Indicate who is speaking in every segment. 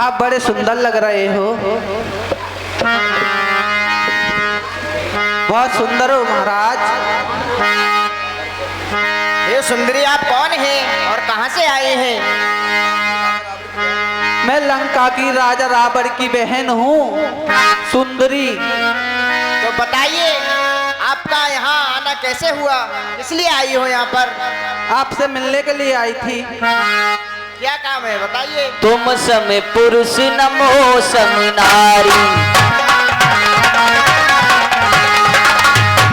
Speaker 1: आप बड़े सुंदर लग रहे हो, बहुत सुंदर हो महाराज।
Speaker 2: ये सुंदरी आप कौन हैं और कहां से आए हैं?
Speaker 1: मैं लंका की राजा रावण की बहन हूँ सुंदरी।
Speaker 2: तो बताइए आपका यहाँ आना कैसे हुआ, इसलिए आई हो यहाँ पर?
Speaker 1: आपसे मिलने के लिए आई थी।
Speaker 2: क्या काम है बताइए।
Speaker 3: तुम सम पुरुष नमो सम नारी,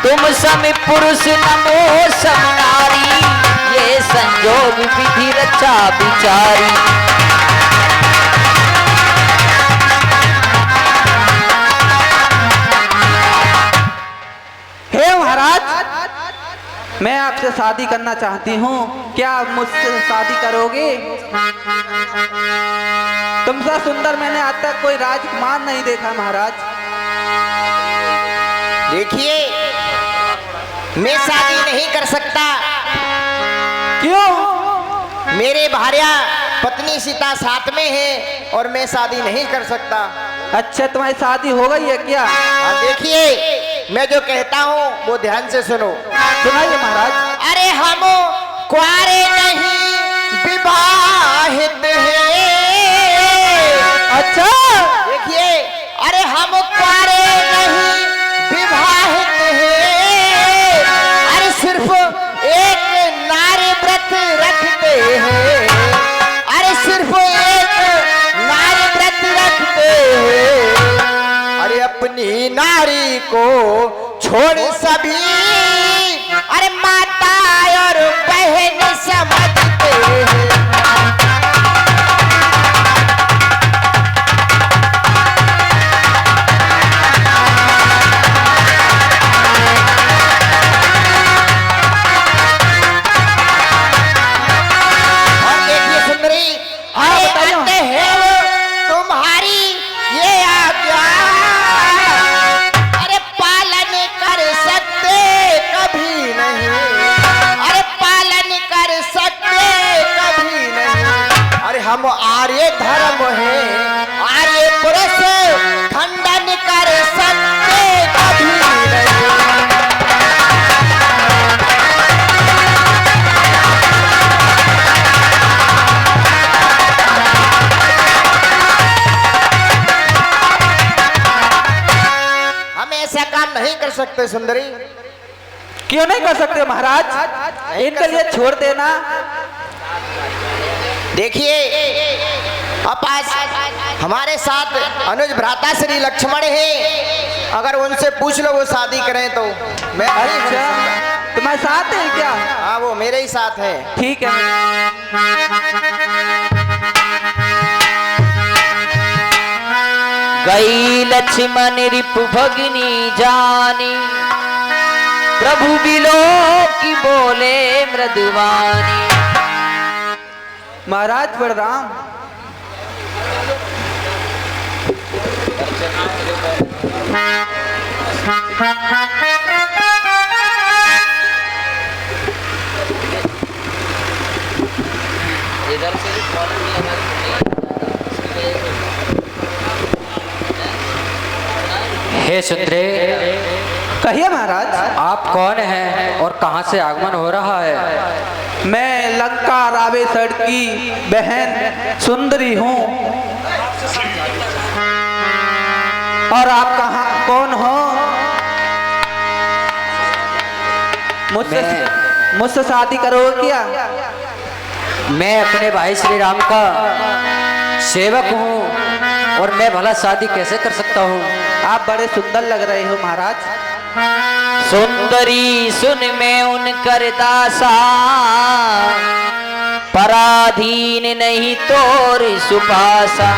Speaker 3: तुम सम पुरुष नमो सम नारी, ये संजोग विधि रचा विचारी।
Speaker 1: हे महाराज, मैं आपसे शादी करना चाहती हूँ, क्या आप मुझसे शादी करोगे? तुमसे सुंदर मैंने आज तक कोई राजकुमार नहीं देखा महाराज।
Speaker 2: देखिए मैं शादी नहीं कर सकता।
Speaker 1: क्यों?
Speaker 2: मेरे भार्या पत्नी सीता साथ में है और मैं शादी नहीं कर सकता।
Speaker 1: अच्छा, तुम्हारी शादी हो गई है क्या?
Speaker 2: और देखिए मैं जो कहता हूँ वो ध्यान से सुनो।
Speaker 1: सुनाइए महाराज।
Speaker 2: अरे हम कुआरे नहीं विवाहित हैं।
Speaker 1: अच्छा,
Speaker 2: देखिए अरे हम कुआरे नहीं विवाहित हैं, अरे सिर्फ एक नारी व्रत रखते हैं, अरे सिर्फ एक नारी व्रत रखते हैं, अरे अपनी नारी को छोड़ सभी अरे माता और बहन समझते हैं। और देखिए सुंदरी, अरे कहते हैं वो तुम्हारी ये आज्ञा अरे पालन कर सकते कभी नहीं, अरे पालन कर सकते कभी नहीं, अरे हम आर्य धर्म हैं, आर्य पुरुष खंडन कर सकते कभी नहीं। हम ऐसा काम नहीं कर सकते सुंदरी।
Speaker 1: क्यों नहीं कर सकते महाराज? इनके लिए छोड़ देना।
Speaker 2: देखिए अब आज हमारे साथ अनुज भ्राता श्री लक्ष्मण है, अगर उनसे पूछ लो वो शादी करें तो मैं नहीं कर
Speaker 1: अच्छा,
Speaker 2: सकता।
Speaker 1: तुम्हारे साथ है क्या?
Speaker 2: हाँ वो मेरे ही साथ है।
Speaker 1: ठीक है।
Speaker 3: गई लक्ष्मण रिपु भगिनी जानी, प्रभु बिलो की बोले मृदुवानी।
Speaker 1: महाराज बलराम,
Speaker 4: हे सुंदरे,
Speaker 1: कहिए महाराज।
Speaker 4: आप कौन हैं और कहां से आगमन हो रहा है?
Speaker 1: मैं लंका रावेसर की बहन सुंदरी हूँ। और आप कहाँ कौन हो? मुझसे शादी करोगे क्या?
Speaker 4: मैं अपने भाई श्री राम का सेवक हूँ और मैं भला शादी कैसे कर सकता हूँ?
Speaker 1: आप बड़े सुंदर लग रहे हो महाराज।
Speaker 3: सुंदरी सुन में उनकर दासा, पराधीन नहीं तोर सुपासा।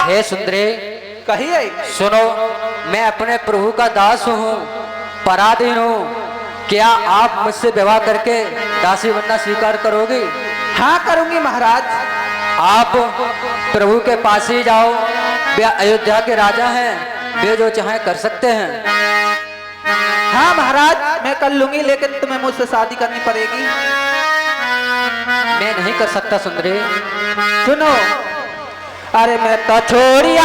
Speaker 4: हे सुंदरे,
Speaker 1: कहिए।
Speaker 4: सुनो, मैं अपने प्रभु का दास हूँ, पराधीन हूँ। क्या आप मुझसे विवाह करके दासी बनना स्वीकार करोगी?
Speaker 1: हाँ करूंगी महाराज।
Speaker 4: आप प्रभु के पास ही जाओ, वे अयोध्या के राजा हैं, वे जो चाहे कर सकते हैं।
Speaker 1: हाँ महाराज, मैं कर लूंगी, लेकिन तुम्हें मुझसे शादी करनी पड़ेगी।
Speaker 4: मैं नहीं कर सकता सुंदरी।
Speaker 1: सुनो, अरे मैं तो छोड़ी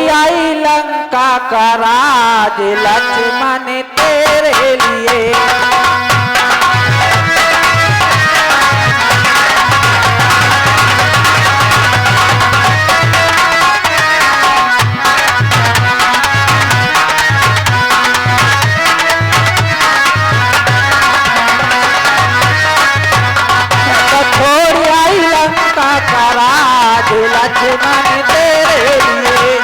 Speaker 1: आई लंका का राज लक्ष्मण तेरे लिए। लक्ष्मण तेरे लिए।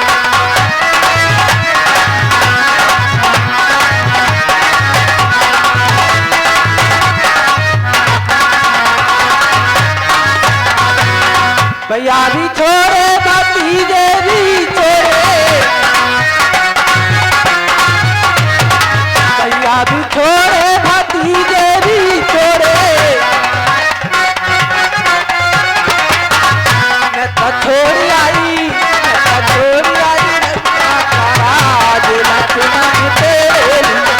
Speaker 1: भैया भी छोड़े भतीजे भी छोड़े, भैया भी छोड़े भतीजे भी छोड़े। छोड़ी आई राज लक्ष्मण तेरे लिए।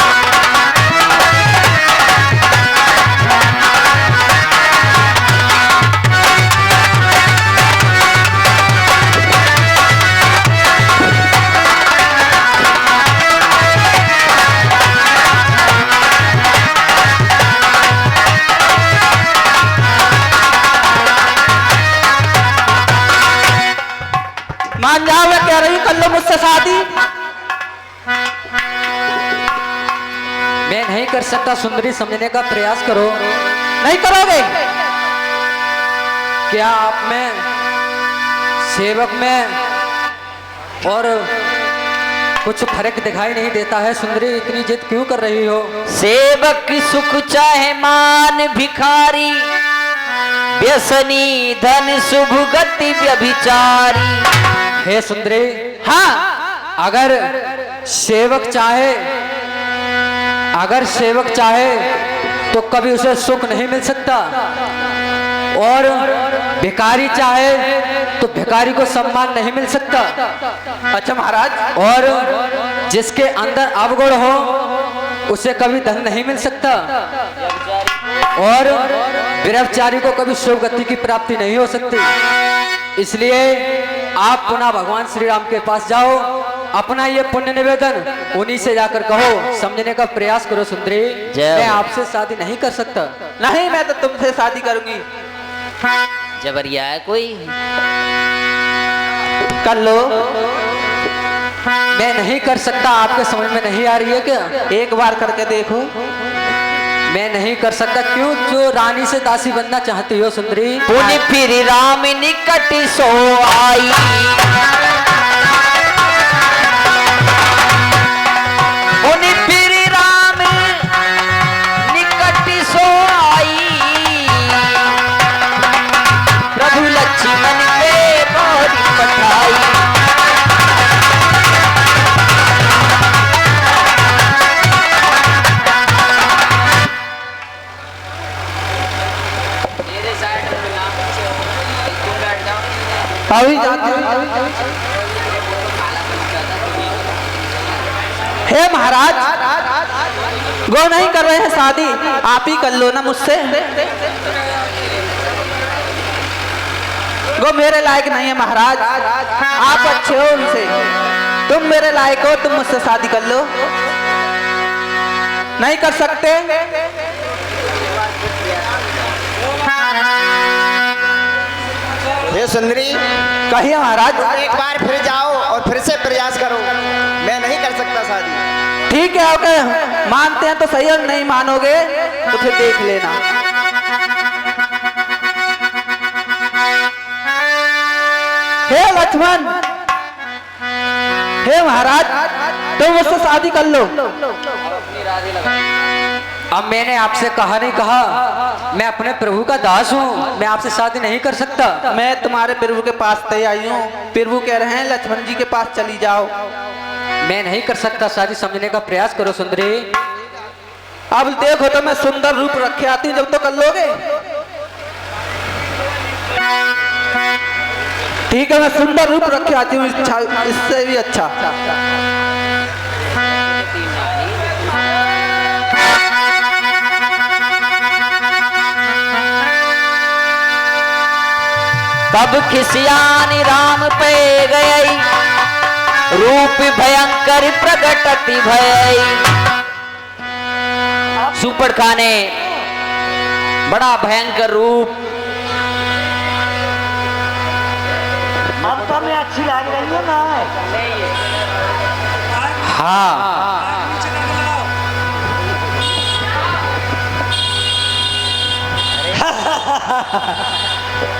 Speaker 1: मान जाओ मैं कह रही कर लो मुझसे शादी।
Speaker 4: मैं नहीं कर सकता सुंदरी, समझने का प्रयास करो।
Speaker 1: नहीं करोगे?
Speaker 4: क्या आप में, सेवक में और कुछ फर्क दिखाई नहीं देता है? सुंदरी इतनी जिद क्यों कर रही हो?
Speaker 3: सेवक की सुख चाहे मान भिखारी, व्यसनी धन शुभ गति व्यभिचारी।
Speaker 4: हे सुंदरी,
Speaker 1: हाँ,
Speaker 4: अगर सेवक चाहे तो कभी उसे सुख नहीं मिल सकता, और भिखारी चाहे तो भिखारी को सम्मान नहीं मिल सकता।
Speaker 1: अच्छा महाराज।
Speaker 4: और जिसके अंदर अवगुण हो उसे कभी धन नहीं मिल सकता, और व्यभिचारी को कभी शुभ गति की प्राप्ति नहीं हो सकती। इसलिए आप पुनः भगवान श्री राम के पास जाओ, अपना ये पुण्य निवेदन उन्हीं से जाकर कहो, समझने का प्रयास करो। सुंदरी, मैं आपसे शादी नहीं कर सकता।
Speaker 1: नहीं, मैं तो तुमसे शादी करूंगी।
Speaker 3: जबरिया है कोई?
Speaker 1: कर लो।
Speaker 4: मैं नहीं कर सकता, आपके समझ में नहीं आ रही है क्या?
Speaker 1: एक बार करके देखो।
Speaker 4: मैं नहीं कर सकता। क्यों? जो रानी से दासी बनना चाहती हो सुंदरी।
Speaker 3: पुनि फिर राम निकट सो आई, पुनि फिर राम निकट सो आई, प्रभु लक्ष्मण के मोरी पठाई।
Speaker 1: अभी जाती हूँ। हे महाराज, गो नहीं कर रहे हैं शादी, आप ही कर लो ना मुझसे। गो मेरे लायक नहीं है महाराज, आप अच्छे हो उनसे, तुम मेरे लायक हो, तुम मुझसे शादी कर लो। नहीं कर सकते?
Speaker 2: हे सुंदरी,
Speaker 1: कहिए महाराज।
Speaker 2: एक बार फिर जाओ और फिर से प्रयास करो। मैं नहीं कर सकता शादी।
Speaker 1: ठीक है, ओके, मानते हैं तो सही, और नहीं मानोगे तो फिर देख लेना। हे लक्ष्मण, हे महाराज, तुम मुझसे शादी कर लो।
Speaker 4: अब मैंने आपसे कहा नहीं कहा, मैं अपने प्रभु का दास हूँ, मैं आपसे शादी नहीं कर सकता।
Speaker 1: मैं तुम्हारे प्रभु के पास तय आई हूँ, प्रभु कह रहे हैं लक्ष्मण जी के पास चली जाओ।
Speaker 4: मैं नहीं कर सकता शादी, समझने का प्रयास करो सुंदरी।
Speaker 1: अब देखो तो मैं सुंदर रूप रखे आती हूँ, जब तो कर लोगे। ठीक है, मैं सुंदर रूप रखे आती हूँ, इससे भी अच्छा।
Speaker 3: तब खिसियानी राम पे गई, रूप भयंकर प्रगटति भय। सुपर्णखा ने बड़ा भयंकर रूप।
Speaker 2: अब तो मैं अच्छी लग रही हूँ ना।
Speaker 4: हाँ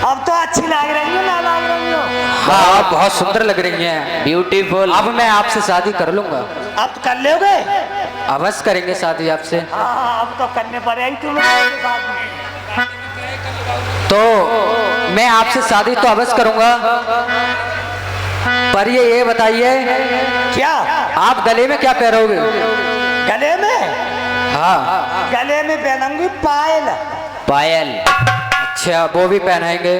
Speaker 2: अब तो अच्छी लग रही हूँ ना, लग रही हूँ।
Speaker 4: हाँ आप बहुत सुंदर लग रही हैं,
Speaker 3: ब्यूटीफुल।
Speaker 4: अब मैं आपसे शादी कर लूंगा।
Speaker 2: अब कर लोगे?
Speaker 4: अवश्य करेंगे शादी आपसे।
Speaker 2: हाँ अब तो करने पड़ेगी तुम लोगों के साथ में।
Speaker 4: तो मैं आपसे शादी तो अवश्य करूंगा, पर ये बताइए
Speaker 2: क्या?
Speaker 4: आप गले में क्या पहनोगे?
Speaker 2: गले में?
Speaker 4: हाँ
Speaker 2: गले में पहनूंगी पायल।
Speaker 3: पायल।
Speaker 4: अच्छा वो भी पहनाएंगे।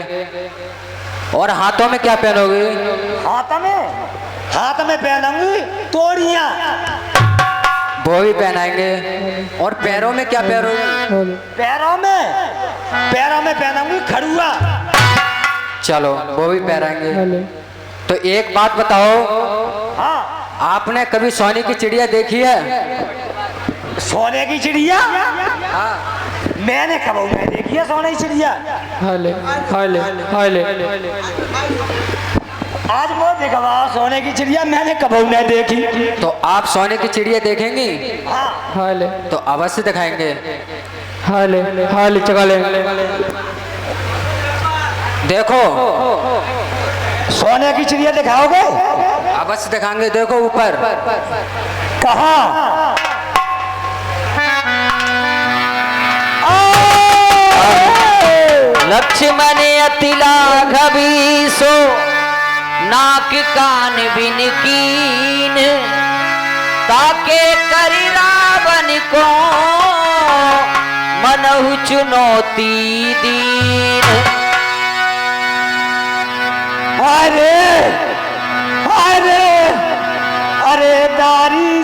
Speaker 4: और हाथों में क्या पहनोगे?
Speaker 2: हाथ में पहनूंगी तोड़ियां।
Speaker 4: वो भी पहनाएंगे। और पैरों में क्या पहनोगे?
Speaker 2: पैरों में पहनूंगी खड़ुआ।
Speaker 4: चलो वो भी पहनाएंगे। तो एक बात बताओ,
Speaker 2: हाँ
Speaker 4: आपने कभी सोने की चिड़िया देखी है?
Speaker 2: सोने की चिड़िया? मैंने कब मैं देखी है सोने की चिड़िया? आज वो दिखवा सोने की चिड़िया मैंने कब नहीं देखी।
Speaker 4: तो आप सोने की चिड़िया देखेंगी?
Speaker 2: हाँ
Speaker 4: तो अवश्य दिखाएंगे। देखो
Speaker 2: सोने की चिड़िया दिखाओगे?
Speaker 4: अवश्य दिखाएंगे। देखो ऊपर।
Speaker 2: कहाँ?
Speaker 3: लक्ष्मण अति लाघवी सो, नाक कान बिन कीन, ताके करि रावण को मनहु चुनौती दीन।
Speaker 2: अरे अरे अरे दारी